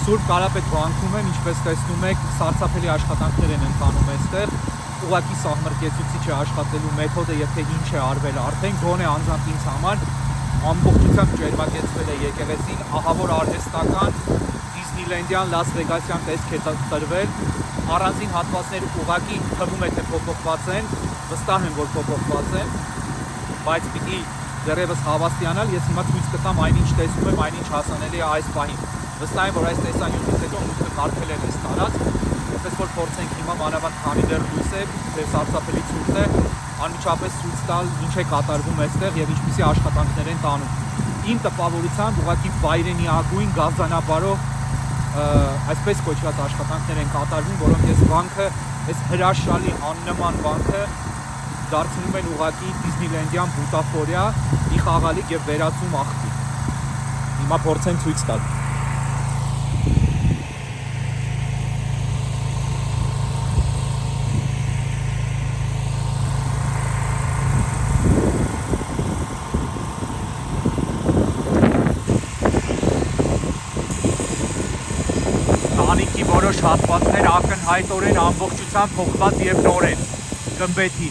Սուրբ Կարապետ վանքում եմ, ինչպես տեսնում եք, սարսափելի աշխատանքներ են ընթանում այստեղ։ Ուղղակի սահմռկեցուցիչ է աշխատելու մեթոդը եւ թե ինչ է արվել արդեն, գոնե անձամբ ինձ համար ամբողջությամբ ջերմագեցվել է եկեղեցին, ահավոր արհեստական Դիսնեյլենդյան Լաս Վեգասյան տեսք է տրվել, առանձին հատվածներ ուղղակի թվում է թե փոփոխված են, վստահ եմ որ փոփոխված են, բայց պիտի դեռևս հավաստիանալ, ես հիմա ցույց կտամ այնինչ տեսնում եմ, այնինչ հասանելի է այս պահին։ Վստահ եմ որ այս տեսանյութից հետո մուտքը կարգել են այս տարած, այսպես որ փորձենք հիմա մանավանդ քանի դեռ լույս է, թե սարսափելի ցույց է, անմիջապես ցույց տալ ինչ է կատարվում այստեղ եւ ինչպիսի աշխատանքներ են տանում։ Իմ տպավորությամբ ուղղակի վայրենիագույն գազանաբարով այսպես կոչված աշխատանքներ են կատարվում, որոնք այս վանքը, այս հրաշալի աննման վանքը դարձնում են ուղղակի Դիսնեյլենդյան բուտաֆորիա, մի խաղալիք եւ վերածում աղբյուր։ Հիմա փորձենք ցույց տալ։ Տանիքի որոշ հատվածներ ակնհայտորեն ամբողջությամբ փոխված եւ նոր են, գմբեթի։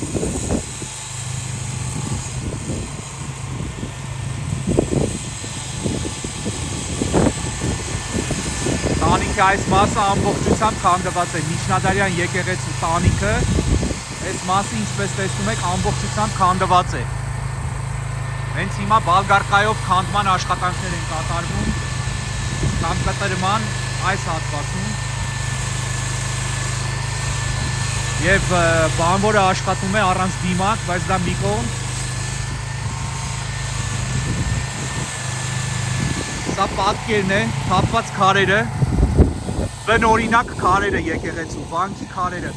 Տանիքի այս մասը ամբողջությամբ քանդված է, միջնադարյան եկեղեցու տանիքը, այս մասը ինչպես տեսնում եք ամբողջությամբ քանդված է։ Հենց հիմա բալգարկայով քանդման աշխատանքներ են կատարվում, կամ կտրման այս հատվածում եւ բանվորը աշխատում է առանց դիմակ, բայց դա մի կողմ։ Սա պատկերն է, թափված քարերը, բնօրինակ քարերը եկեղեցու, վանքի քարերը։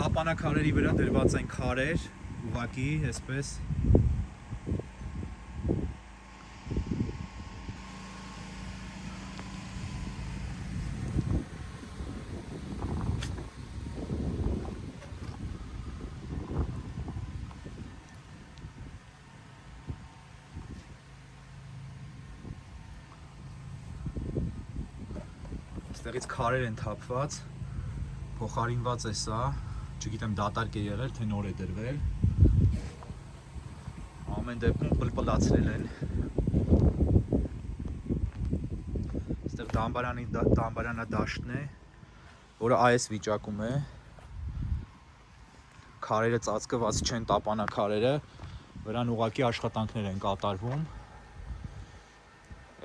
Տապանակարերի վրա դրված են քարեր, ուղղակի, այսպես։ Այստեղից քարեր են թափված, փոխարինված է սա, չգիտեմ դատարկ է եղել, թե նոր է դրվել, ամեն դեպքում պլպլացրել են, այստեղ դամբարանադաշտն է, որը այս վիճակում է, քարերը ծածկված չեն տապանակարերը, վրան ուղղակի աշխատանքներ են կատարվում,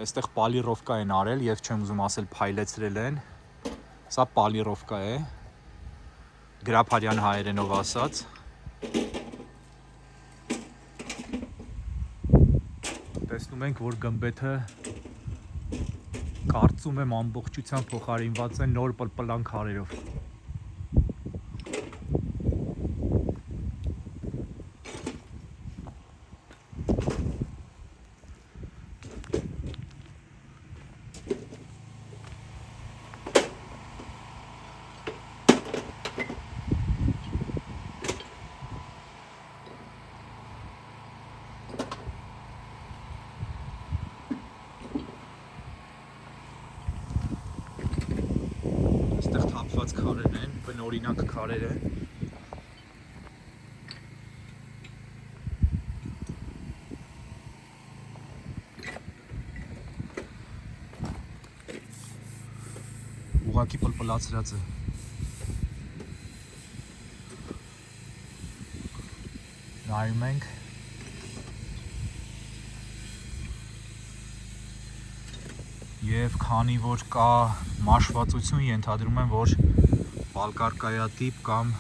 այստեղ պալիրովկա են արել եւ չեմ ուզում ասել փայլեցրել են, սա պալիրովկա է, գրափարյան հայերենով ասած։ Տեսնում ենք, որ գմբեթը կարծում եմ ամբողջությամբ փոխարինված է նոր պլպլան քարերով։ Քարերն են, բնօրինակ քարեր են։ ուղակի պլպլացրած է։ Նայում ենք։ Եվ քանի որ կա մաշվածություն, ենթադրում եմ, որ բալկարկայատիպ կամ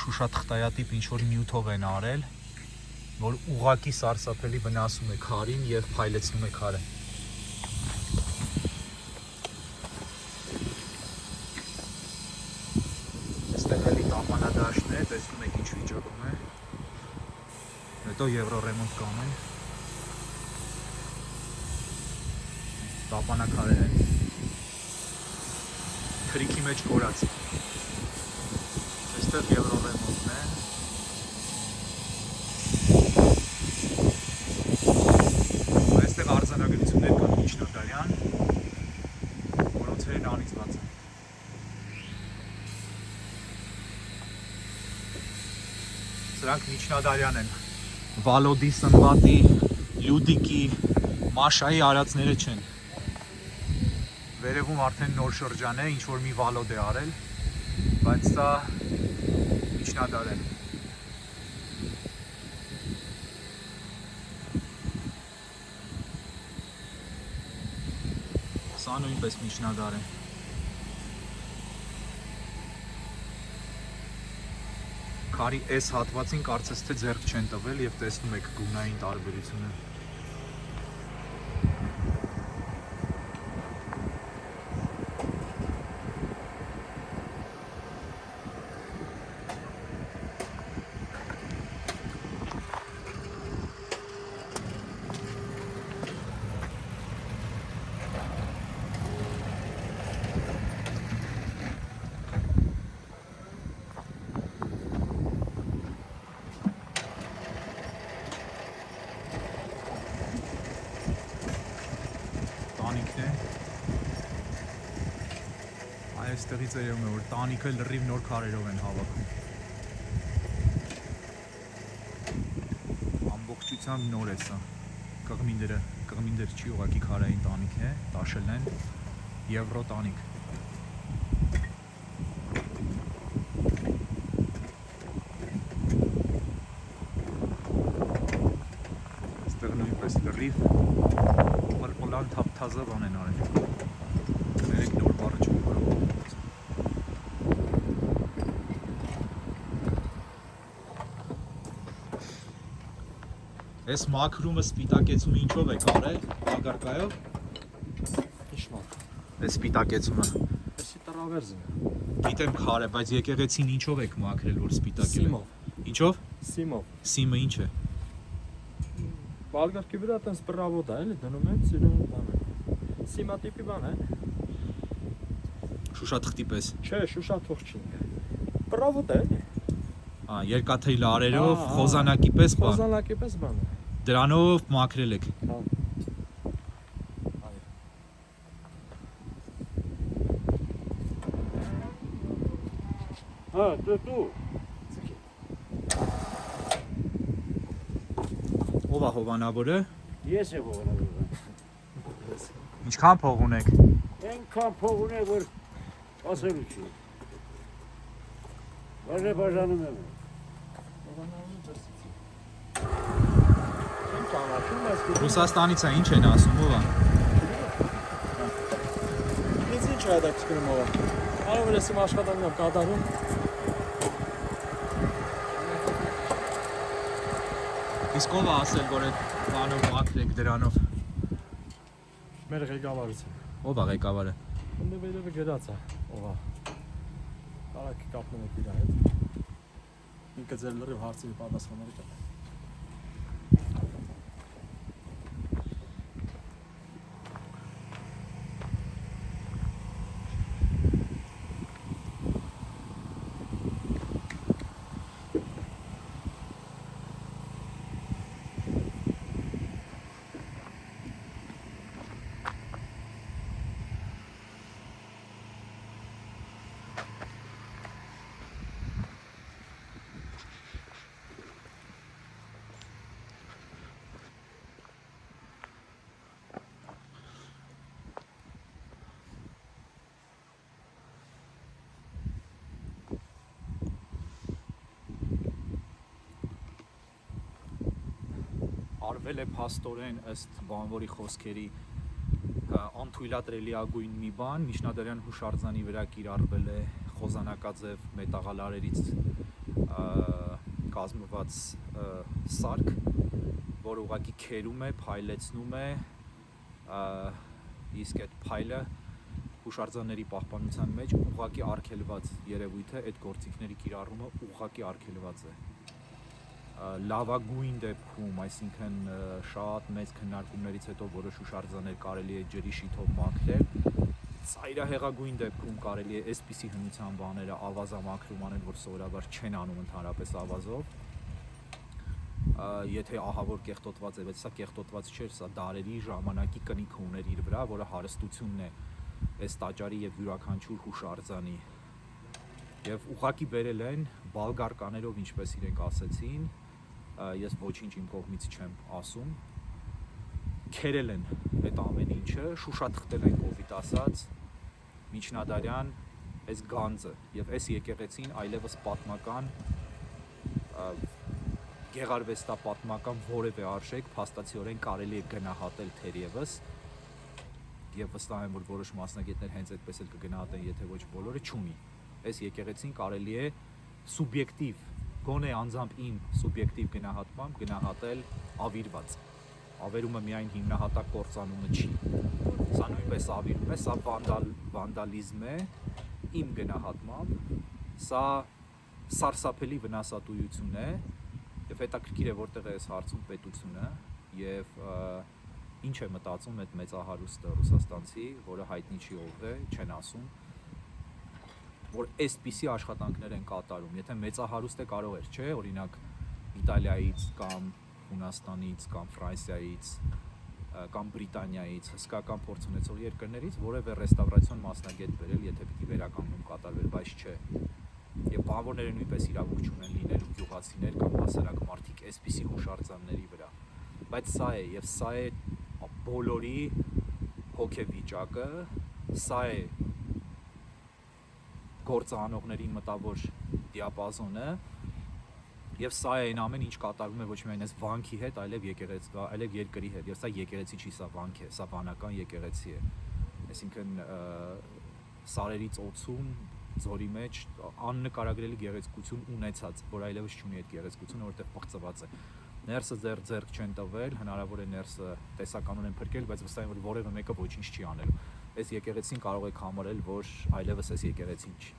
շուշաթղթայատիպ ինչ-որ նյութով են արել, որ ուղակի սարսափելի վնասում է քարին և փայլեցնում է քարը։ Այստեղ էլի տապանադաշտն է, տեսնում եք ինչ վիճակում է։ Հետո եվրոռեմոնտ կանեն։ Տապանակարեր են, թրիքի մեջ կորած, այստեղ եվրոռեմոնտն է, այստեղ արձանագրություններ կան միջնադարյան, որոնց հերն անիծված են։ Սրանք միջնադարյան են, Վալոդի, Սմբատի, Լյուդիկի, Մաշայի արածները չեն։ Վերևում արդեն նոր շրջան է, ինչ-որ մի վալոդ է արել, բայց սա միջնադար է։ Սա նույնպես միջնադար է։ Քարի այս հատվածին կարծես թե ձեռք չեն տվել և տեսնում եք գունային տարբերությունը։ Այստեղից երևում է, որ տանիքը լրիվ նոր քարերով են հավաքում։ Ամբողջությամբ նոր է սա։ Կղմինդեր չի, ուղղակի քարային տանիք է, տաշել են, եվրո տանիք։ Այստեղ նույնպես լրիվ պլպլան թափթազա բան են արել։ Ներեք նոր բառը չեմ կարող։ Այս մաքրումը սպիտակեցումը ինչով եք արել, բալկարկայով։ Իշմակ։ Այս սպիտակեցումը։ Էսի տրավերզն է։ Գիտեմ քար է, բայց եկեղեցին ինչով եք մաքրել, որ սպիտակել է։ Սիմով։ Ինչով։ Սիմով։ Սիմը ինչ է։ Բալկարկի վրա տենց բրավոդ է, էլի դնում են, սիրուն բան է։ Սիմա տիպի բան է։ Շուշաթղթի պես։ Չէ, շուշաթուղթ չի։ Բրավոդ է, էլի։ Երկաթի լարերով, խոզանակի պես բան։ Խոզանակի պես բան է։ Դրանով մաքրել եք։ Հա, դու։ Ո՞վ է հովանավորը։ Ես եմ հողանավորը։ Ինչքան փող ունեք։ Այնքան փող ունեմ, որ ասելու չի։ Բաժանում եմ։ Ռուսաստանից է, ինչ են ասում, ով է։ Ինձ ինչ է հետաքրքրում ով է։ Կարող է ես իմ աշխատանքն եմ կատարում։ Իսկ ով է ասել, որ այդ բանով մաքրեք դրանով։ Մեր ղեկավարից է։ Ով է ղեկավարը։ Ընդ վերևը գրած է, ով է։ Կարաք կապնում եք իր հետ։ Ինքը ձեր լրիվ հարցերի պատասխանները կտա։ կիրառվել է փաստորեն ըստ բանվորի խոսքերի անթույլատրելիագույն մի բան, միջնադարյան հուշարձանի վրա կիրառվել է խոզանակաձև մետաղալարերից կազմված սարք, որ ուղղակի քերում է, փայլեցնում է, իսկ այդ փայլը հուշարձանների պահպանության մեջ ուղղակի արգելված երևույթ է, այդ գործիքների կիրառումը ուղղակի արգելված է։ Լավագույն դեպքում, այսինքն շատ մեծ քննարկումներից հետո որոշ հուշարձաններ կարելի է ջրի շիթով մաքրել, ծայրահեղագույն դեպքում կարելի է այսպիսի հնության բաները ավազամաքրում անել, որ սովորաբար չեն անում ընդհանրապես ավազով։ Եթե ահավոր կեղտոտված է, բայց սա կեղտոտված չէր, սա դարերի ժամանակի կնիքը ուներ իր վրա, որը հարստությունն է այս տաճարի եւ յուրաքանչյուր հուշարձանի։ Եվ ուղղակի բերել են բալգարկաներով, ինչպես իրենք ասեցին, ես ոչինչ իմ կողմից չեմ ասում, քերել են այդ ամեն ինչը, շուշաթղթել են կոպիտ ասած միջնադարյան այս գանձը եւ այս եկեղեցին այլևս պատմական գեղարվեստապատմական որևէ արժեք փաստացիորեն կարելի է գնահատել թերևս, եւ վստահ եմ, որ որոշ մասնագետներ հենց այդպես էլ կգնահատեն, եթե ոչ բոլորը, չունի։ Այս եկեղեցին կարելի է սուբյեկտիվ, գոնե անձամբ իմ սուբյեկտիվ գնահատմամբ գնահատել ավիրված։ Ավերումը միայն հիմնահատակ կործանումը չի։ Սա նույնպես ավիրում է, սա վանդալիզմ է, իմ գնահատմամբ, սա սարսափելի վնասատուություն է, եւ հետաքրքիր է որտեղ է այս հարցում պետությունը եւ ինչ է մտածում այդ մեծահարուստը ռուսաստանցի, որը հայտնի չի ով է, չեն ասում, որ այսպիսի աշխատանքներ են կատարում։ Եթե մեծահարուստ է կարող էր, չէ, օրինակ Իտալիայից կամ Հունաստանից կամ Ֆրանսիայից կամ Բրիտանիայից հսկական փորձ ունեցող երկրներից որևէ ռեստավրացիոն մասնագետ բերել, եթե պիտի վերականգնում կատարվեր, բայց չէ։ Եվ բանվորները նույնպես իրավունք չունեն լինելու գյուղացիներ կամ հասարակ մարդիկ այսպիսի հուշարձանների վրա։ Բայց սա է, եւ սա է բոլորի հոգեվիճակը, սա է գործանողների մտավոր դիապազոնը, եւ սա է այն ամեն ինչ կատարվում է ոչ միայն այս վանքի հետ, այլև երկրի հետ։ Եվ սա եկեղեցի չի, սա վանք է, սա վանական եկեղեցի է։ Այսինքն սարերի ծոցում ձորի մեջ աննկարագրելի գեղեցկություն ունեցած, որ այլևս չունի այդ գեղեցկությունը, որտեղ պղծված է։ Ներսը ձեռք չեն տվել, հնարավոր է ներսը տեսականորեն փրկել, բայց վստահ եմ, որ որևէ մեկը ոչինչ չի անելու։ Այս եկեղեցին կարող եք համարել, որ այլևս այս եկեղեցին չի։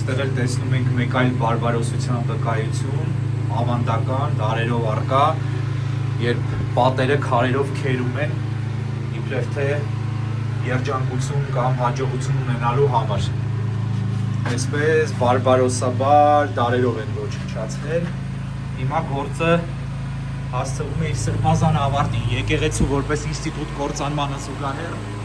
Այստեղ էլ տեսնում ենք մեկ այլ բարբարոսության վկայություն, ավանդական, դարերով առկա, երբ պատերը քարերով քերում են, իբրև թե երջանկություն կամ հաջողություն ունենալու համար։ Այսպես բարբարոսաբար դարերով են ոչնչացնել։ Հիմա գործը հասցվում է իր սրբազան ավարտին, եկեղեցու որպես ինստիտուտ կործանմանը զուգահեռ